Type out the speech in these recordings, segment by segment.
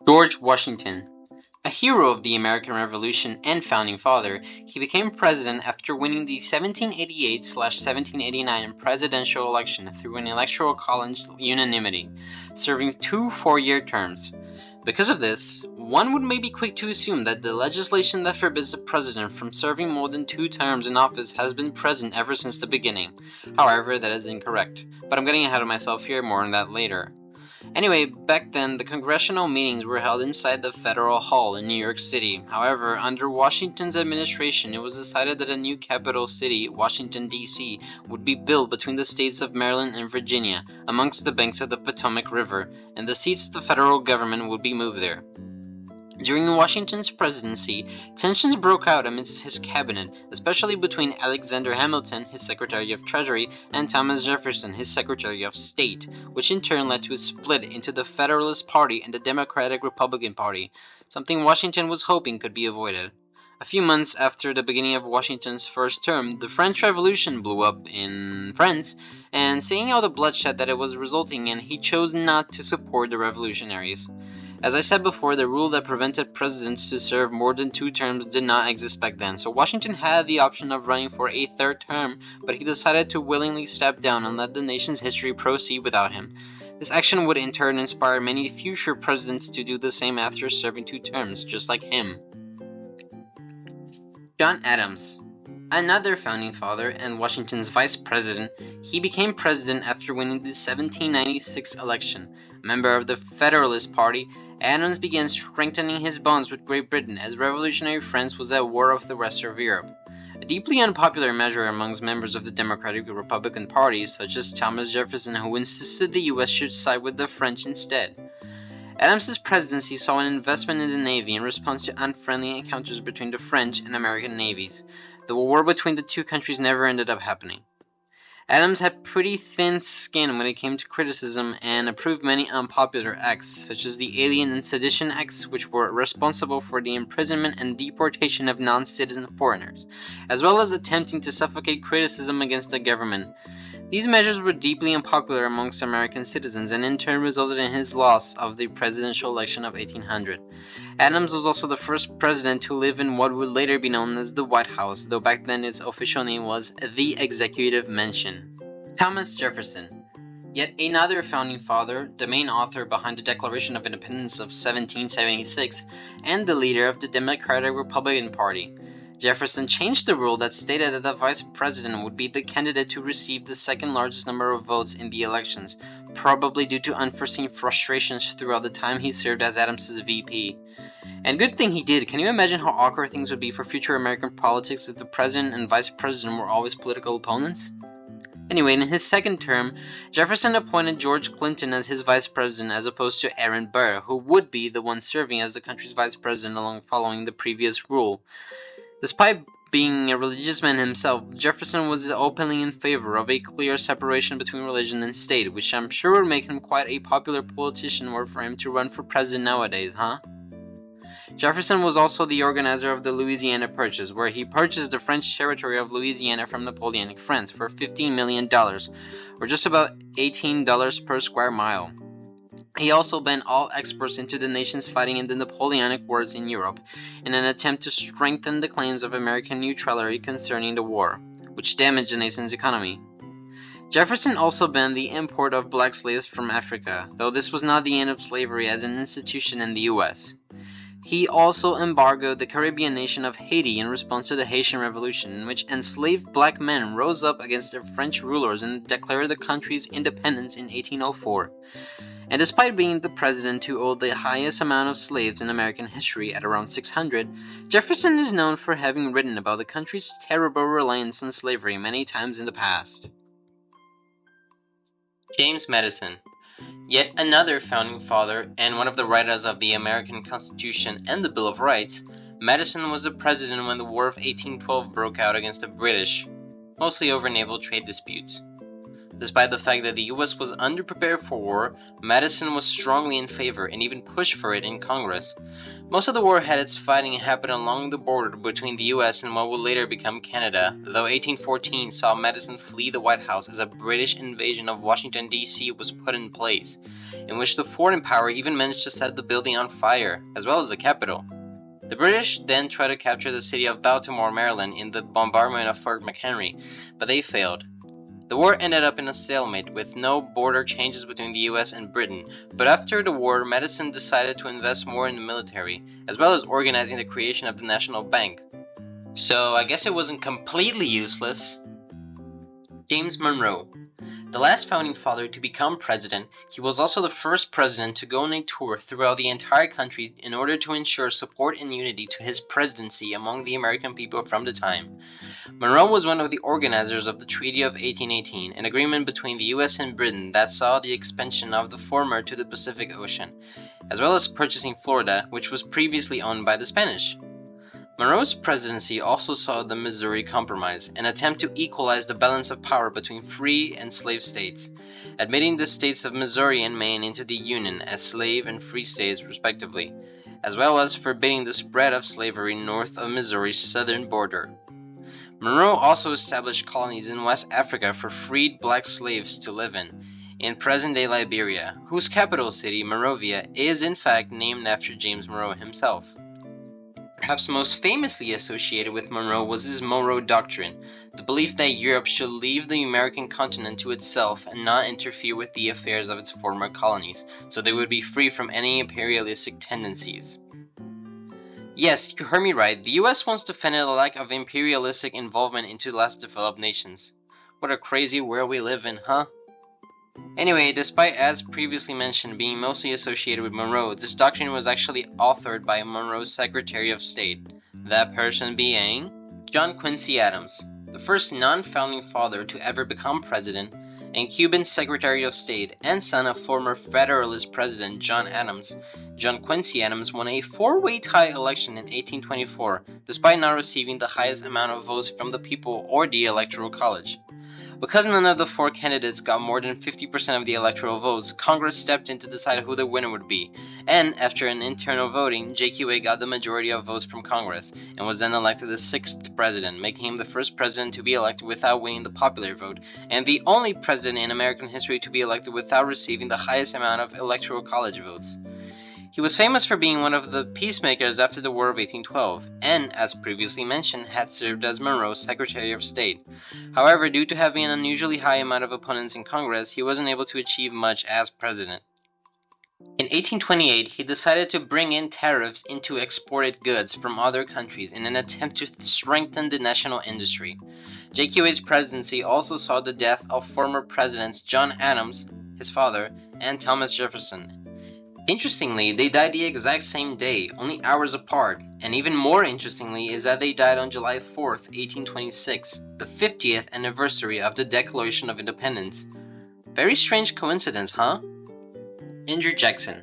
George Washington. A hero of the American Revolution and founding father, he became president after winning the 1788/1789 presidential election through an electoral college unanimity, serving two four-year terms. Because of this, one would maybe quick to assume that the legislation that forbids a president from serving more than 2 terms in office has been present ever since the beginning. However, that is incorrect. But I'm getting ahead of myself here, more on that later. Anyway, back then, the congressional meetings were held inside the Federal Hall in New York City. However, under Washington's administration, it was decided that a new capital city, Washington, D.C., would be built between the states of Maryland and Virginia, amongst the banks of the Potomac River, and the seats of the federal government would be moved there. During Washington's presidency, tensions broke out amidst his cabinet, especially between Alexander Hamilton, his Secretary of Treasury, and Thomas Jefferson, his Secretary of State, which in turn led to a split into the Federalist Party and the Democratic-Republican Party, something Washington was hoping could be avoided. A few months after the beginning of Washington's first term, the French Revolution blew up in France, and seeing all the bloodshed that it was resulting in, he chose not to support the revolutionaries. As I said before, the rule that prevented presidents to serve more than 2 terms did not exist back then, so Washington had the option of running for a third term, but he decided to willingly step down and let the nation's history proceed without him. This action would in turn inspire many future presidents to do the same after serving 2 terms, just like him. John Adams. Another founding father and Washington's vice president, he became president after winning the 1796 election. A member of the Federalist Party, Adams began strengthening his bonds with Great Britain as revolutionary France was at war with the rest of Europe. A deeply unpopular measure amongst members of the Democratic and Republican parties, such as Thomas Jefferson, who insisted the US should side with the French instead. Adams's presidency saw an investment in the Navy in response to unfriendly encounters between the French and American navies. The war between the two countries never ended up happening. Adams had pretty thin skin when it came to criticism and approved many unpopular acts, such as the Alien and Sedition Acts, which were responsible for the imprisonment and deportation of non-citizen foreigners, as well as attempting to suffocate criticism against the government. These measures were deeply unpopular amongst American citizens and in turn resulted in his loss of the presidential election of 1800. Adams was also the first president to live in what would later be known as the White House, though back then its official name was the Executive Mansion. Thomas Jefferson. Yet another founding father, the main author behind the Declaration of Independence of 1776, and the leader of the Democratic-Republican Party. Jefferson changed the rule that stated that the vice president would be the candidate to receive the second largest number of votes in the elections, probably due to unforeseen frustrations throughout the time he served as Adams's VP. And good thing he did. Can you imagine how awkward things would be for future American politics if the president and vice president were always political opponents? Anyway, in his second term, Jefferson appointed George Clinton as his vice president as opposed to Aaron Burr, who would be the one serving as the country's vice president following the previous rule. Despite being a religious man himself, Jefferson was openly in favor of a clear separation between religion and state, which I'm sure would make him quite a popular politician were for him to run for president nowadays, huh? Jefferson was also the organizer of the Louisiana Purchase, where he purchased the French territory of Louisiana from Napoleonic France for $15 million, or just about $18 per square mile. He also banned all exports into the nations fighting in the Napoleonic Wars in Europe, in an attempt to strengthen the claims of American neutrality concerning the war, which damaged the nation's economy. Jefferson also banned the import of black slaves from Africa, though this was not the end of slavery as an institution in the US. He also embargoed the Caribbean nation of Haiti in response to the Haitian Revolution, in which enslaved black men rose up against their French rulers and declared the country's independence in 1804. And despite being the president who owned the highest amount of slaves in American history at around 600, Jefferson is known for having written about the country's terrible reliance on slavery many times in the past. James Madison. Yet another founding father and one of the writers of the American Constitution and the Bill of Rights, Madison was the president when the War of 1812 broke out against the British, mostly over naval trade disputes. Despite the fact that the US was underprepared for war, Madison was strongly in favor and even pushed for it in Congress. Most of the war had its fighting happen along the border between the US and what would later become Canada, though 1814 saw Madison flee the White House as a British invasion of Washington, D.C. was put in place. In in which the foreign power even managed to set the building on fire, as well as the Capitol. The British then tried to capture the city of Baltimore, Maryland in the bombardment of Fort McHenry, but they failed. The war ended up in a stalemate with no border changes between the US and Britain, but after the war, Madison decided to invest more in the military, as well as organizing the creation of the National Bank. So I guess it wasn't completely useless. James Monroe. The last founding father to become president, he was also the first president to go on a tour throughout the entire country in order to ensure support and unity to his presidency among the American people from the time. Monroe was one of the organizers of the Treaty of 1818, an agreement between the US and Britain that saw the expansion of the former to the Pacific Ocean, as well as purchasing Florida, which was previously owned by the Spanish. Monroe's presidency also saw the Missouri Compromise, an attempt to equalize the balance of power between free and slave states, admitting the states of Missouri and Maine into the Union as slave and free states respectively, as well as forbidding the spread of slavery north of Missouri's southern border. Monroe also established colonies in West Africa for freed black slaves to live in present-day Liberia, whose capital city, Monrovia, is in fact named after James Monroe himself. Perhaps most famously associated with Monroe was his Monroe Doctrine, the belief that Europe should leave the American continent to itself and not interfere with the affairs of its former colonies, so they would be free from any imperialistic tendencies. Yes, you heard me right, the US once defended a lack of imperialistic involvement into less developed nations. What a crazy world we live in, huh? Anyway, despite as previously mentioned being mostly associated with Monroe, this doctrine was actually authored by Monroe's Secretary of State, that person being John Quincy Adams, the first non-founding father to ever become president, and Cuban Secretary of State and son of former Federalist President John Adams. John Quincy Adams won a four-way tie election in 1824, despite not receiving the highest amount of votes from the people or the Electoral College. Because none of the four candidates got more than 50% of the electoral votes, Congress stepped in to decide who the winner would be, and after an internal voting, JQA got the majority of votes from Congress, and was then elected the sixth president, making him the first president to be elected without winning the popular vote, and the only president in American history to be elected without receiving the highest amount of electoral college votes. He was famous for being one of the peacemakers after the War of 1812, and, as previously mentioned, had served as Monroe's Secretary of State. However, due to having an unusually high amount of opponents in Congress, he wasn't able to achieve much as president. In 1828, he decided to bring in tariffs into exported goods from other countries in an attempt to strengthen the national industry. JQA's presidency also saw the death of former presidents John Adams, his father, and Thomas Jefferson. Interestingly, they died the exact same day, only hours apart, and even more interestingly is that they died on July 4th, 1826, the 50th anniversary of the Declaration of Independence. Very strange coincidence, huh? Andrew Jackson.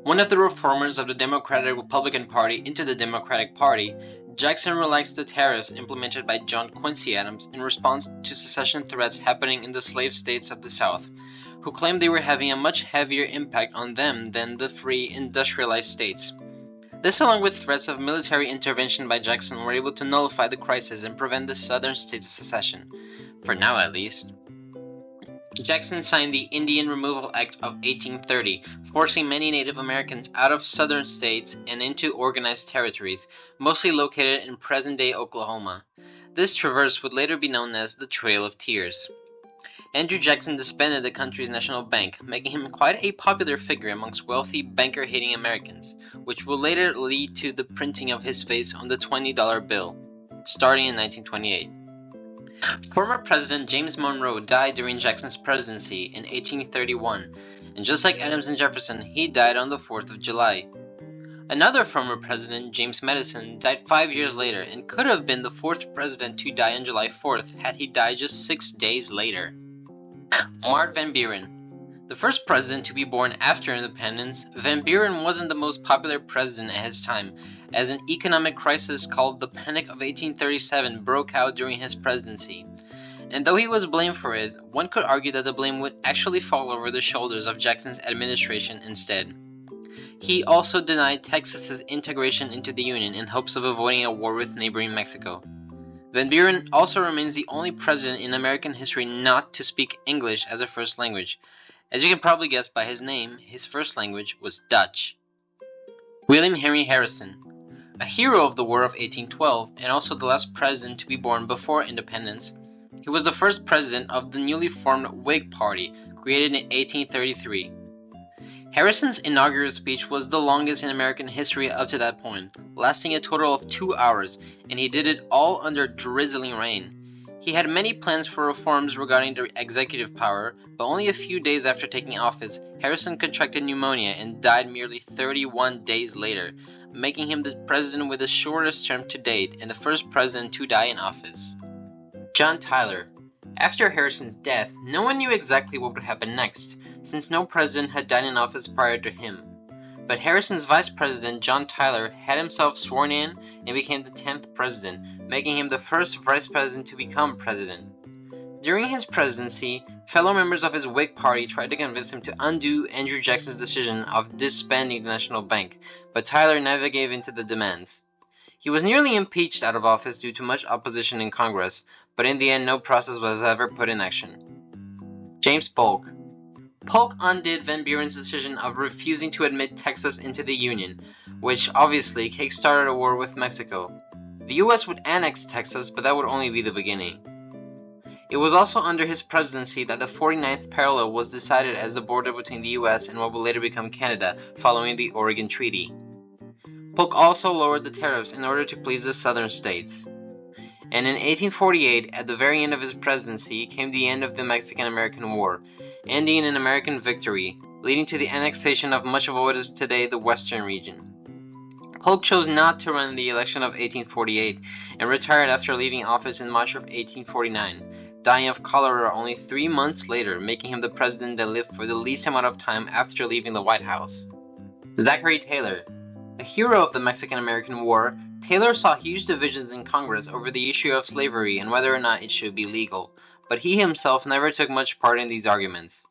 One of the reformers of the Democratic Republican Party into the Democratic Party, Jackson relaxed the tariffs implemented by John Quincy Adams in response to secession threats happening in the slave states of the South, who claimed they were having a much heavier impact on them than the free industrialized states. This, along with threats of military intervention by Jackson, were able to nullify the crisis and prevent the southern states' secession, for now at least. Jackson signed the Indian Removal Act of 1830, forcing many Native Americans out of southern states and into organized territories, mostly located in present-day Oklahoma. This traverse would later be known as the Trail of Tears. Andrew Jackson disbanded the country's national bank, making him quite a popular figure amongst wealthy, banker-hating Americans, which would later lead to the printing of his face on the $20 bill, starting in 1928. Former President James Monroe died during Jackson's presidency in 1831, and just like Adams and Jefferson, he died on the 4th of July. Another former president, James Madison, died 5 years later and could have been the fourth president to die on July 4th had he died just 6 days later. Mart Van Buren. The first president to be born after independence, Van Buren wasn't the most popular president at his time, as an economic crisis called the Panic of 1837 broke out during his presidency. And though he was blamed for it, one could argue that the blame would actually fall over the shoulders of Jackson's administration instead. He also denied Texas's integration into the Union in hopes of avoiding a war with neighboring Mexico. Van Buren also remains the only president in American history not to speak English as a first language, As you can probably guess by his name, his first language was Dutch. William Henry Harrison, a hero of the War of 1812 and also the last president to be born before independence, he was the first president of the newly formed Whig Party, created in 1833. Harrison's inaugural speech was the longest in American history up to that point, lasting a total of 2 hours, and he did it all under drizzling rain. He had many plans for reforms regarding the executive power, but only a few days after taking office, Harrison contracted pneumonia and died merely 31 days later, making him the president with the shortest term to date and the first president to die in office. John Tyler. After Harrison's death, no one knew exactly what would happen next, since no president had died in office prior to him. But Harrison's vice president, John Tyler, had himself sworn in and became the 10th president, making him the first vice president to become president. During his presidency, fellow members of his Whig Party tried to convince him to undo Andrew Jackson's decision of disbanding the National Bank, but Tyler never gave in to the demands. He was nearly impeached out of office due to much opposition in Congress, but in the end no process was ever put in action. James Polk. Polk undid Van Buren's decision of refusing to admit Texas into the Union, which obviously kick-started a war with Mexico. The US would annex Texas, but that would only be the beginning. It was also under his presidency that the 49th parallel was decided as the border between the US and what would later become Canada, following the Oregon Treaty. Polk also lowered the tariffs in order to please the southern states. And in 1848, at the very end of his presidency, came the end of the Mexican-American War, ending in an American victory, leading to the annexation of much of what is today the western region. Polk chose not to run in the election of 1848 and retired after leaving office in March of 1849, dying of cholera only 3 months later, making him the president that lived for the least amount of time after leaving the White House. Zachary Taylor. A hero of the Mexican-American War, Taylor saw huge divisions in Congress over the issue of slavery and whether or not it should be legal, but he himself never took much part in these arguments.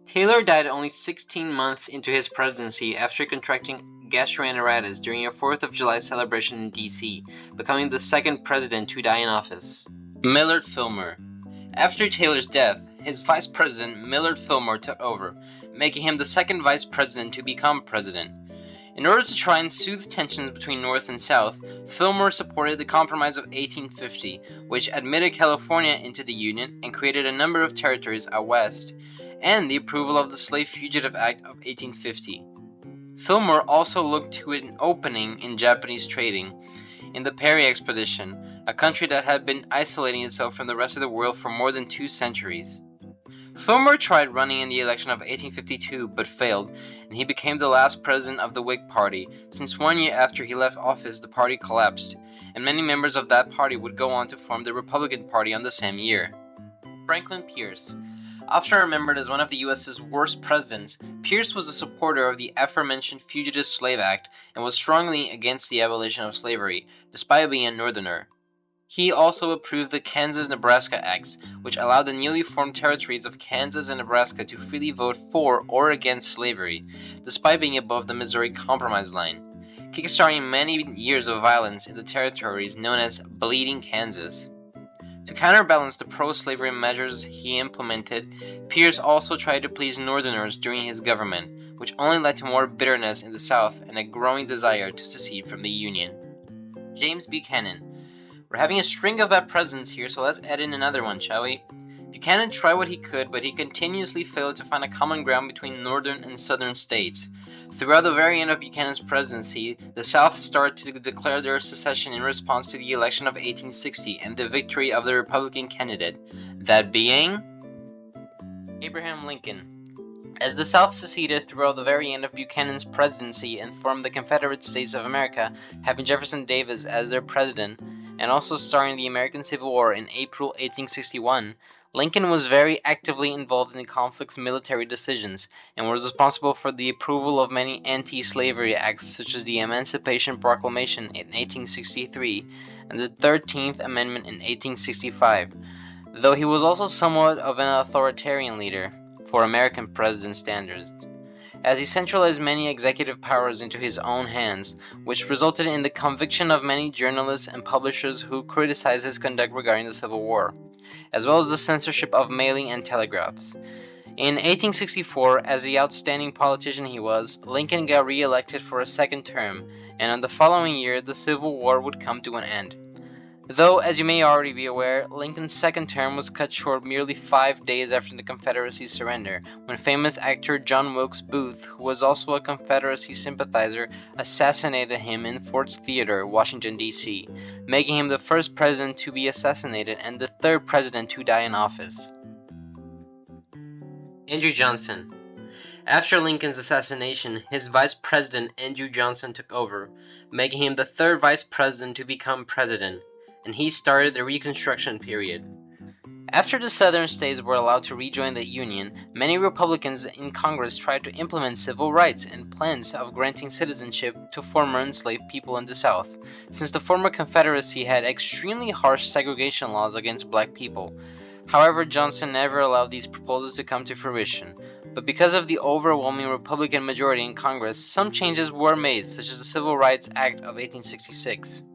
Taylor died only 16 months into his presidency after contracting gastroenteritis during a 4th of July celebration in D.C., becoming the second president to die in office. Millard Fillmore. After Taylor's death, his vice president Millard Fillmore took over, making him the second vice president to become president. In order to try and soothe tensions between North and South, Fillmore supported the Compromise of 1850, which admitted California into the Union and created a number of territories out west, and the approval of the Slave Fugitive Act of 1850. Fillmore also looked to an opening in Japanese trading in the Perry Expedition, a country that had been isolating itself from the rest of the world for more than 2 centuries. Fillmore tried running in the election of 1852 but failed, and he became the last president of the Whig Party, since 1 year after he left office the party collapsed, and many members of that party would go on to form the Republican Party on the same year. Franklin Pierce. Often remembered as one of the U.S.'s worst presidents, Pierce was a supporter of the aforementioned Fugitive Slave Act and was strongly against the abolition of slavery, despite being a Northerner. He also approved the Kansas-Nebraska Acts, which allowed the newly formed territories of Kansas and Nebraska to freely vote for or against slavery, despite being above the Missouri Compromise line, kickstarting many years of violence in the territories known as Bleeding Kansas. To counterbalance the pro-slavery measures he implemented, Pierce also tried to please Northerners during his government, which only led to more bitterness in the South and a growing desire to secede from the Union. James Buchanan. We're having a string of bad presidents here, so let's add in another one, shall we? Buchanan tried what he could, but he continuously failed to find a common ground between northern and southern states. Throughout the very end of Buchanan's presidency, the South started to declare their secession in response to the election of 1860 and the victory of the Republican candidate, that being Abraham Lincoln. As the South seceded throughout the very end of Buchanan's presidency and formed the Confederate States of America, having Jefferson Davis as their president, and also starting the American Civil War in April 1861, Lincoln was very actively involved in the conflict's military decisions, and was responsible for the approval of many anti-slavery acts such as the Emancipation Proclamation in 1863 and the 13th Amendment in 1865, though he was also somewhat of an authoritarian leader, for American president standards, as he centralized many executive powers into his own hands, which resulted in the conviction of many journalists and publishers who criticized his conduct regarding the Civil War, as well as the censorship of mailing and telegraphs. In 1864, as the outstanding politician he was, Lincoln got re-elected for a second term, and in the following year the Civil War would come to an end. Though, as you may already be aware, Lincoln's second term was cut short merely 5 days after the Confederacy's surrender, when famous actor John Wilkes Booth, who was also a Confederacy sympathizer, assassinated him in Ford's Theater, Washington, D.C., making him the first president to be assassinated and the third president to die in office. Andrew Johnson. After Lincoln's assassination, his vice president Andrew Johnson took over, making him the third vice president to become president, and he started the Reconstruction period. After the southern states were allowed to rejoin the Union, many Republicans in Congress tried to implement civil rights and plans of granting citizenship to former enslaved people in the South, since the former Confederacy had extremely harsh segregation laws against black people. However, Johnson never allowed these proposals to come to fruition, but because of the overwhelming Republican majority in Congress, some changes were made, such as the Civil Rights Act of 1866.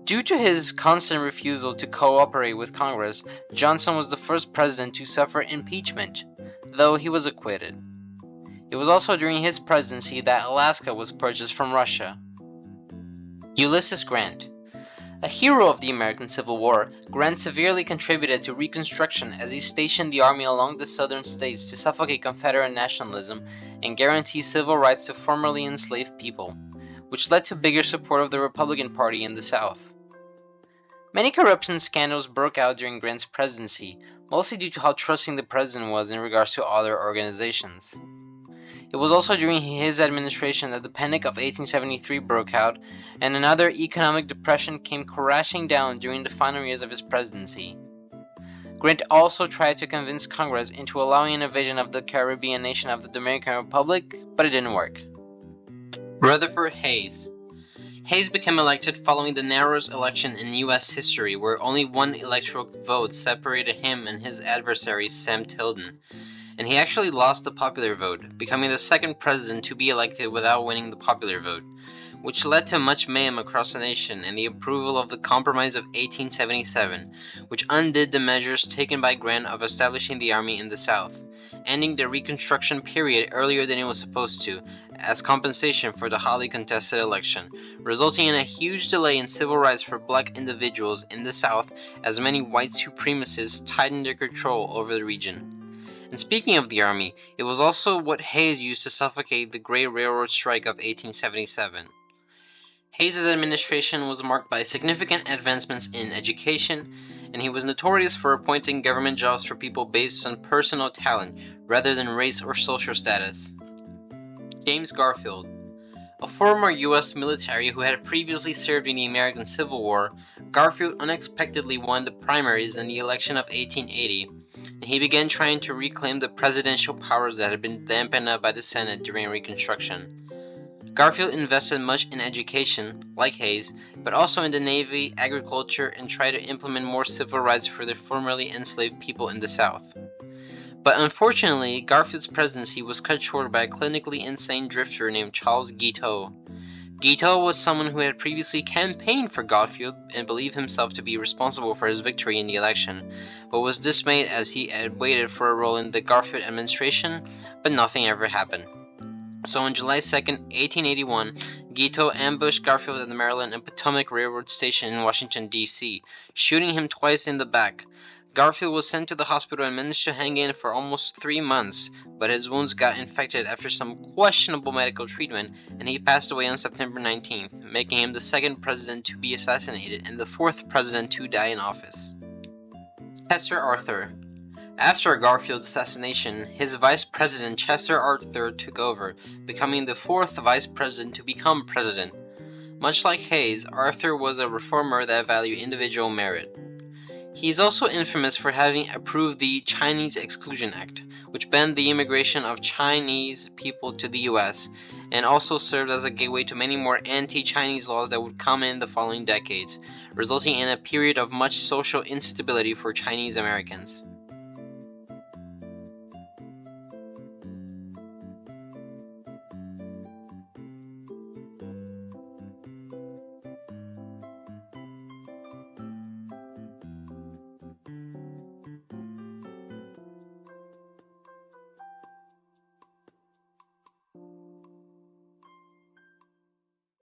Due to his constant refusal to cooperate with Congress, Johnson was the first president to suffer impeachment, though he was acquitted. It was also during his presidency that Alaska was purchased from Russia. Ulysses Grant. A hero of the American Civil War, Grant severely contributed to Reconstruction as he stationed the army along the southern states to suffocate Confederate nationalism and guarantee civil rights to formerly enslaved people, which led to bigger support of the Republican Party in the South. Many corruption scandals broke out during Grant's presidency, mostly due to how trusting the president was in regards to other organizations. It was also during his administration that the Panic of 1873 broke out, and another economic depression came crashing down during the final years of his presidency. Grant also tried to convince Congress into allowing an invasion of the Caribbean nation of the Dominican Republic, but it didn't work. Rutherford Hayes. Hayes became elected following the narrowest election in U.S. history, where only one electoral vote separated him and his adversary Sam Tilden, and he actually lost the popular vote, becoming the second president to be elected without winning the popular vote, which led to much mayhem across the nation and the approval of the Compromise of 1877, which undid the measures taken by Grant of establishing the Army in the South, ending the Reconstruction period earlier than it was supposed to, as compensation for the hotly contested election, resulting in a huge delay in civil rights for black individuals in the South as many white supremacists tightened their control over the region. And speaking of the Army, it was also what Hayes used to suffocate the Great Railroad Strike of 1877. Hayes' administration was marked by significant advancements in education, and he was notorious for appointing government jobs for people based on personal talent rather than race or social status. James Garfield. A former U.S. military who had previously served in the American Civil War, Garfield unexpectedly won the primaries in the election of 1880, and he began trying to reclaim the presidential powers that had been dampened by the Senate during Reconstruction. Garfield invested much in education, like Hayes, but also in the Navy, agriculture, and tried to implement more civil rights for the formerly enslaved people in the South. But unfortunately, Garfield's presidency was cut short by a clinically insane drifter named Charles Guiteau. Guiteau was someone who had previously campaigned for Garfield and believed himself to be responsible for his victory in the election, but was dismayed as he had waited for a role in the Garfield administration, but nothing ever happened. So on July 2, 1881, Guiteau ambushed Garfield at the Maryland and Potomac Railroad Station in Washington, D.C., shooting him twice in the back. Garfield was sent to the hospital and managed to hang in for almost 3 months, but his wounds got infected after some questionable medical treatment, and he passed away on September 19th, making him the second president to be assassinated and the fourth president to die in office. Chester Arthur. After Garfield's assassination, his vice president Chester Arthur took over, becoming the fourth vice president to become president. Much like Hayes, Arthur was a reformer that valued individual merit. He is also infamous for having approved the Chinese Exclusion Act, which banned the immigration of Chinese people to the US, and also served as a gateway to many more anti-Chinese laws that would come in the following decades, resulting in a period of much social instability for Chinese Americans.